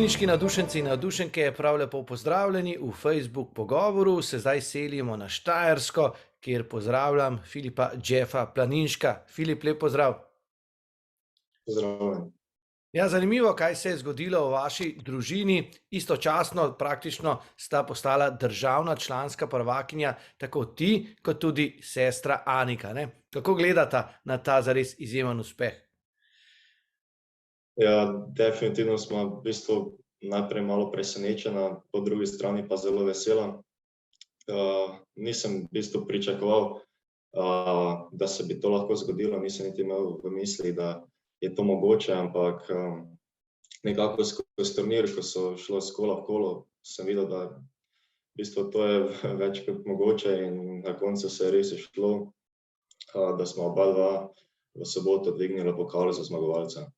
Teniški navdušenci in navdušenke, prav lepo pozdravljeni v Facebook pogovoru. Se zdaj selimo na Štajersko, kjer pozdravljam Filipa Jeffa Planinška. Filip, lep pozdrav. Pozdravljen. Ja, zanimivo, kaj se je zgodilo v vaši družini. Istočasno praktično sta postala državna članska prvakinja, tako ti, kot tudi sestra Anika, ne? Kako gledata na ta zares izjemen uspeh? Ja, definitivno smo v bistvu najprej malo presenečena, po drugi strani pa zelo vesela. Nisem v bistvu pričakoval, da se bi to lahko zgodilo, nisem niti imel v misli, da je to mogoče, ampak nekako skozi turnir, ko so šlo s kola v kolo, sem videl, da v bistvu to je več kot mogoče in na koncu se je res izšlo, da smo oba dva v soboto dvignila pokal za zmagovalca.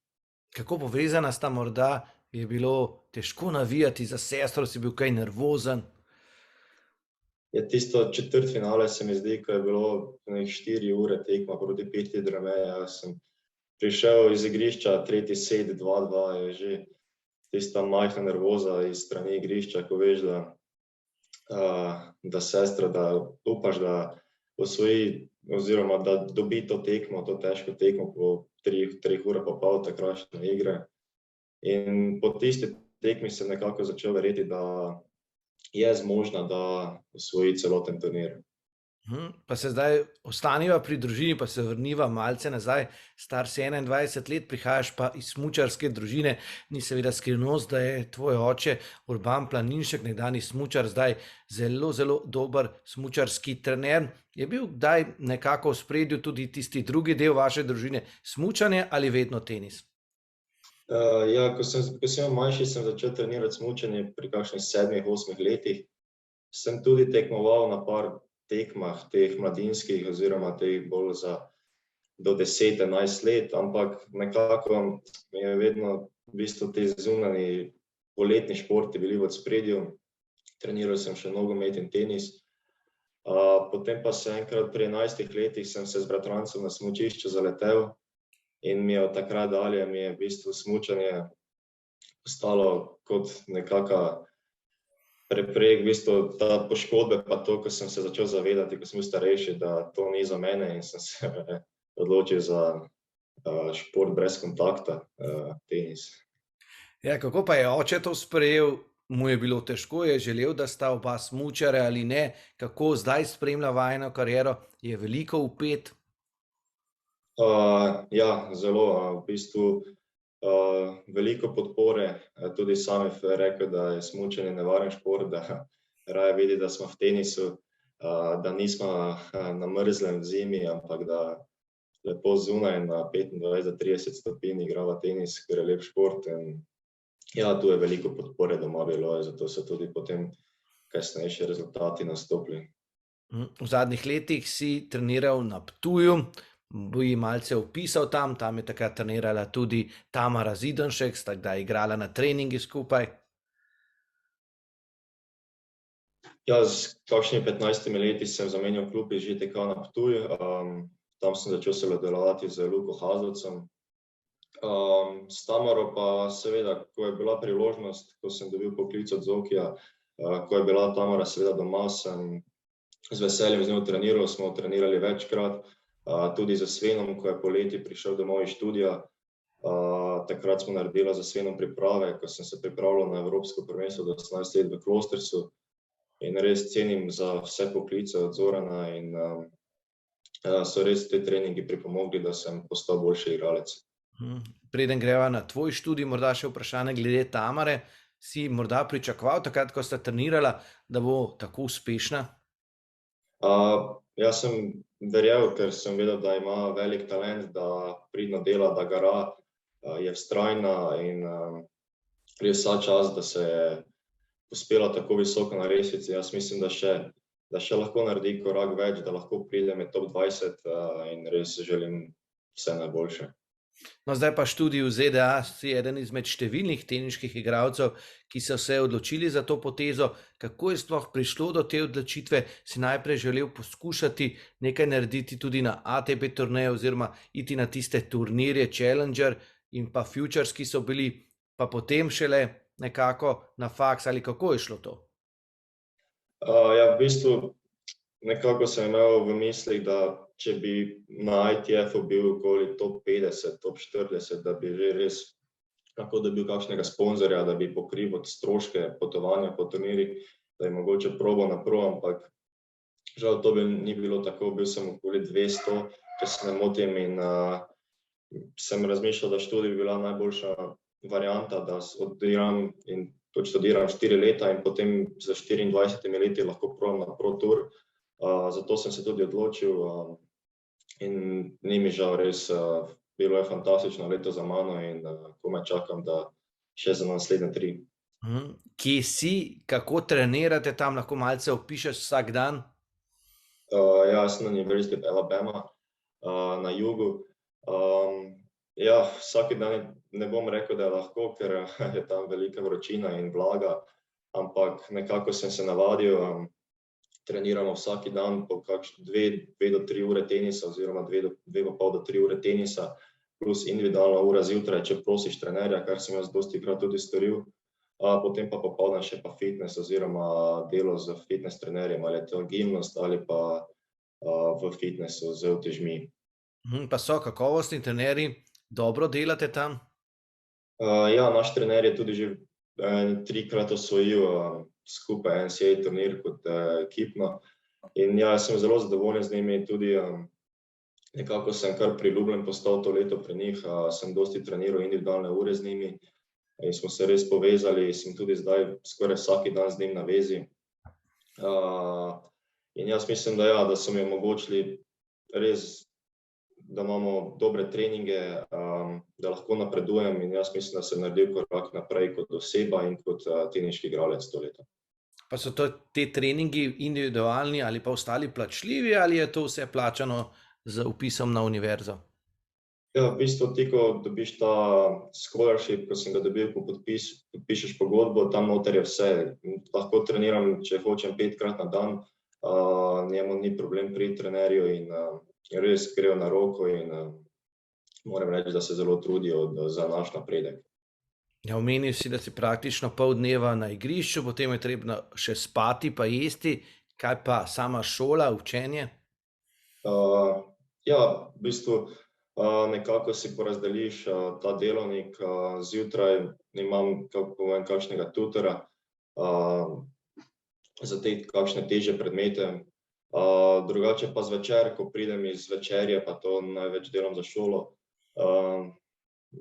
Kako povezana sta morda, je bilo težko navijati za sestro, si bil kaj nervozen? Ja, tisto četrtfinale se mi zdi, ko je bilo 4 ure tekma proti Pihti Drame, jaz sem prišel iz igrišča, tretji set, 2-2, je že tista majhna nervoza iz strani igrišča, ko veš, da sestra, da upaš, da osvoji oziroma da dobi to tekmo, to težko tekmo po 3 ure pa pol takratne igre. In po tisti tekmi sem nekako začel verjeti, da je zmožna, da osvoji celoten turnir. Pa se zdaj ostaniva pri družini, pa se vrniva malce nazaj. Star si 21 let, prihajaš pa iz smučarske družine. Ni seveda skrivnost, da je tvoj oče Urban Planinšek, nekdanji smučar, zdaj zelo dober smučarski trener. Je bil kdaj nekako v ospredju tudi tisti drugi del vaše družine, smučanje ali vedno tenis? Ja, ko sem manjši, sem začel trenirati smučanje pri kakšnih 7-8 letih. Sem tudi tekmoval na par tekmah, teh mladinskih oziroma teh bolj za do 10-11 let, ampak nekako mi je vedno v bistvu te zunanji poletni športi bili v ospredju. Treniral sem še nogomet in tenis. Potem pa se enkrat pri 11 letih sem se z bratrancem na smučišču zaletel in mi je od takrat dalje mi je v bistvu smučanje postalo kot nekaka prepreg, v bistvu ta poškodbe pa to, ko sem se začel zavedati, ko sem bil starejši, da to ni za mene in sem se odločil za šport brez kontakta, tenis. Ja, kako pa je oče to sprejel? Mu je bilo težko, je želel, da sta oba smučare ali ne? Kako zdaj spremlja vajino kariero? Je veliko vpet? Ja, zelo, v bistvu veliko podpore, tudi sam je rekel, da je smučanje nevaren šport, da raje vidi, da smo v tenisu, da nismo na mrzlem v zimi, ampak da lepo zunaj na 25-30 stopinj igrava tenis, ker je lep šport in ja, tu je veliko podpore doma bilo, zato so tudi potem kasnejši rezultati nastopili. V zadnjih letih si treniral na Ptuju, bi malce opisal tam je takrat trenirala tudi Tamara Zidanšek, sta kdaj igrala na treningi skupaj? Ja, s kakšnimi 15 leti sem zamenjal klub iz ŽTK na Ptuj, tam sem začel sodelovati z Luko Hazovcem. S Tamaro pa seveda, ko je bila priložnost, ko sem dobil poklic od Zokija, ko je bila Tamara seveda doma, sem z veseljem z njo treniral, smo trenirali večkrat, tudi z Svenom, ko je poleti prišel domov iz študija. Takrat smo naredili z Svenom priprave, ko sem se pripravljal na evropsko prvenstvo do 18 let v Klostercu in res cenim za vse poklice od Zorana in so res te treningi pripomogli, da sem postal boljši igralec. Preden greva na tvoj študij, morda še vprašanje glede Tamare. Si morda pričakoval takrat, ko sta trenirala, da bo tako uspešna? Jaz sem verjel, ker sem vedel, da ima velik talent, da pridno dela, da gara, je vztrajna in res vsa čast, da se je uspela tako visoko na lestvici. Jaz mislim, da še lahko naredi korak več, da lahko pride med top 20 in res želim vse najboljše. No, zdaj pa študij v ZDA, si eden izmed številnih teniških igralcev, ki so se odločili za to potezo. Kako je sploh prišlo do te odločitve? Si najprej želel poskušati nekaj narediti tudi na ATP turneju oziroma iti na tiste turnirje Challenger in pa Futures, ki so bili, pa potem šele nekako na faks ali kako je šlo to? Ja, v bistvu nekako sem imel v mislih, da če bi na ITF-u bil okoli top 50, top 40, da bi že res lahko dobil kakšnega sponzorja, da bi pokril stroške potovanja po turnirjih, da je mogoče probal na pro, ampak žal to ni bilo tako, bil sem okoli 200, če se ne motim, in sem razmišljal, da študij bi bila najboljša varianta, da odigram in študiram 4 leta in potem za 24 leti lahko probam na Pro Tour. Zato sem se tudi odločil in ni mi žal, res bilo je fantastično leto za mano in komaj čakam, da še za naslednje 3. Kje si, kako trenirate tam, lahko malce opišeš vsak dan? Ja, sem na University of Alabama na jugu. Ja, vsak dan ne bom rekel, da je lahko, ker je tam velika vročina in vlaga, ampak nekako sem se navadil. Treniramo vsak dan po 2 do 3 ure tenisa oziroma 2,5 do 3 ure tenisa plus individualna ura zjutraj, če prosiš trenerja, kar sem jaz dostikrat tudi storil. Potem pa popoldan še pa fitness oziroma delo z fitness trenerjem, ali je to gimnost ali pa v fitnessu z utežmi. Pa so kakovostni trenerji, dobro delate tam? Ja, naš trener je tudi že 3-krat osvojil skupaj NCAA turnir kot ekipno. In ja, sem zelo zadovoljen z njimi, tudi nekako sem kar priljubljen postal to leto pri njih, sem dosti treniral individualne ure z njimi in smo se res povezali, sem tudi zdaj skoraj vsak dan z njim na vezi. In jaz mislim, da ja, da so mi omogočili res, da imamo dobre treninge, da lahko napredujem in jaz mislim, da sem naredil korak naprej kot oseba in kot teniški igralec to leto. Pa so te treningi individualni ali pa ostali plačljivi ali je to vse plačano z vpisom na univerzo? Ja, v bistvu ti, ko dobiš ta scholarship, ko sem ga dobil, ko podpišeš pogodbo, tam noter je vse. Lahko treniram, če hočem 5-krat na dan, njemu ni problem pri trenerju in res grejo na roko in moram reči, da se zelo trudijo za naš napredek. Ja, omenil si, da si praktično pol dneva na igrišču, potem je treba še spati pa jesti. Kaj pa sama šola, učenje? Ja, v bistvu nekako si porazdeliš ta delovnik. Zjutraj imam kakšnega tutora za te kakšne težje predmete. Drugače pa zvečer, ko pridem iz večerje, pa to največ delam za šolo.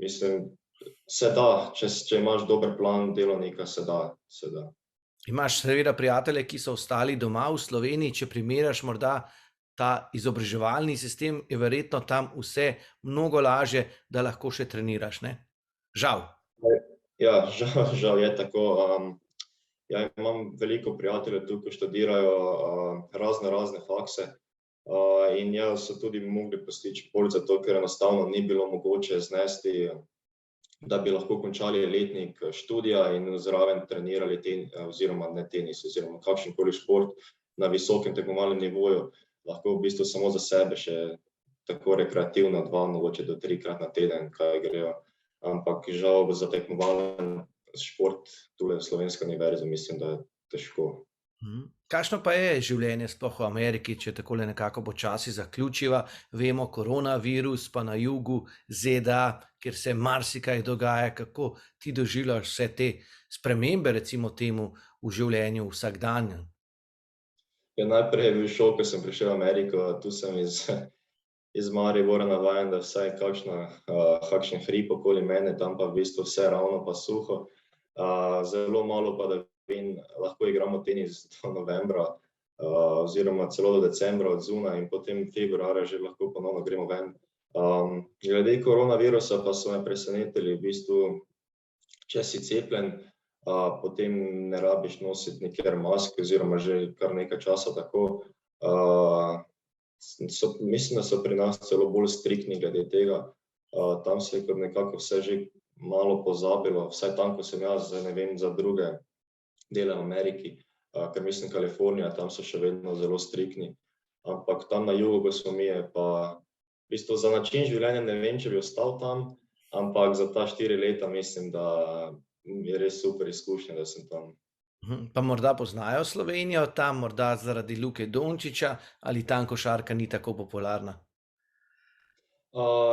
Mislim, se da, če imaš dober plan delovnika, se da. Imaš seveda prijatelje, ki so ostali doma v Sloveniji, če primerjaš morda ta izobraževalni sistem, je verjetno tam vse mnogo lažje, da lahko še treniraš, ne? Žal. Ja, žal je tako. Ja, imam veliko prijateljev tu, ki študirajo razne fakse in ja, so tudi mogli postiči pot, zato ker enostavno ni bilo mogoče znesti, da bi lahko končali letnik študija in zraven trenirali oziroma ne tenis, oziroma kakšenkoli šport na visokem tekmovalnem nivoju, lahko v bistvu samo za sebe še tako rekreativno 2, mogoče do 3-krat na teden, kaj grejo. Ampak žal za tekmovalen šport tule v Slovenski univerzi mislim, da je težko. Kakšno pa je življenje sploh v Ameriki, če takole nekako počasi zaključiva? Vemo, koronavirus pa na jugu ZDA, kjer se marsikaj dogaja. Kako ti doživljaš vse te spremembe, recimo temu, v življenju vsakdanjem? Ja, najprej je bil šok, ko sem prišel v Ameriko, tu sem iz Maribora navajen, da vsaj kakšen hrib okoli mene, tam pa v bistvu vse ravno pa suho. Zelo malo padavin, lahko igramo tenis do novembra oziroma celo do decembra od zunaj in potem februarja že lahko ponovno gremo ven. Glede koronavirusa pa so me presenetili, v bistvu, če si cepljen, potem ne rabiš nositi nikjer maske oziroma že kar nekaj časa tako. Mislim, da so pri nas celo bolj striktni glede tega. Tam se je nekako vse že malo pozabilo, vsaj tam, ko sem jaz, ne vem za druge dele v Ameriki, ker mislim Kalifornija, tam so še vedno zelo striktni. Ampak tam na jugu, ko smo mi, je pa v bistvu za način življenja ne vem, če bi ostal tam, ampak za ta 4 leta mislim, da je res super izkušnja, da sem tam. Pa morda poznajo Slovenijo tam, morda zaradi Luke Dončića, ali tam košarka ni tako popularna?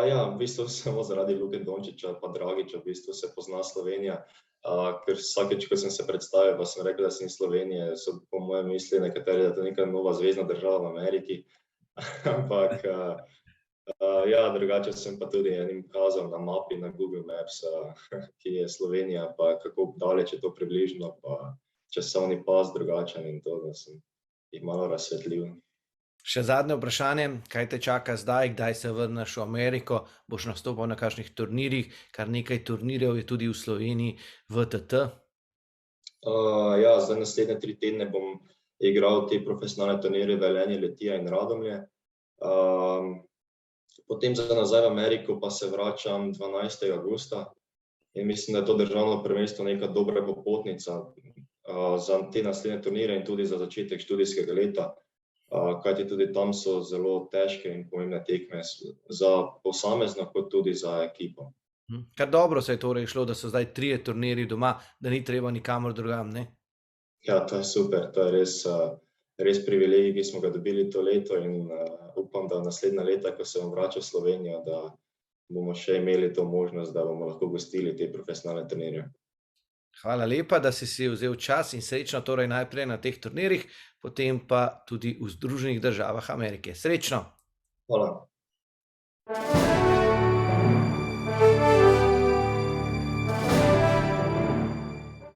Ja, v bistvu samo zaradi Luke Dončića pa Dragića v bistvu se pozna Slovenija, ker vsakič, ko sem se predstavil, pa sem rekel, da sem iz Slovenije, so po mojem mislili nekateri, da je to neka nova zvezna država v Ameriki, ampak ja, drugače sem pa tudi enim kazal na mapi na Google Maps, ki je Slovenija, pa kako daleč je to približno, pa časovni pas drugačen in to, da sem jih malo razsvetljiv. Še zadnje vprašanje, kaj te čaka zdaj, kdaj se vrneš v Ameriko, boš nastopal na kakšnih turnirjih, kar nekaj turnirjev je tudi v Sloveniji, VTT. Ja, zdaj naslednje 3 tedne bom igral te profesionalne turnirje Velenje, Litija in Radomlje. Potem za nazaj v Ameriko pa se vračam 12. avgusta in mislim, da je to državno prvenstvo neka dobra popotnica za te naslednje turnirje in tudi za začetek študijskega leta, kajti tudi tam so zelo težke in pomembne tekme za posamezno kot tudi za ekipo. Kar dobro se je torej šlo, da so zdaj 3 turnirji doma, da ni treba nikamor drugam, ne? Ja, to je super, to je res privilegij, ki smo ga dobili to leto in upam, da naslednja leta, ko se bom vračal v Slovenijo, da bomo še imeli to možnost, da bomo lahko gostili te profesionalne turnirje. Hvala lepa, da si vzel čas in srečno torej najprej na teh turnirjih, potem pa tudi v Združenih državah Amerike. Srečno! Hvala.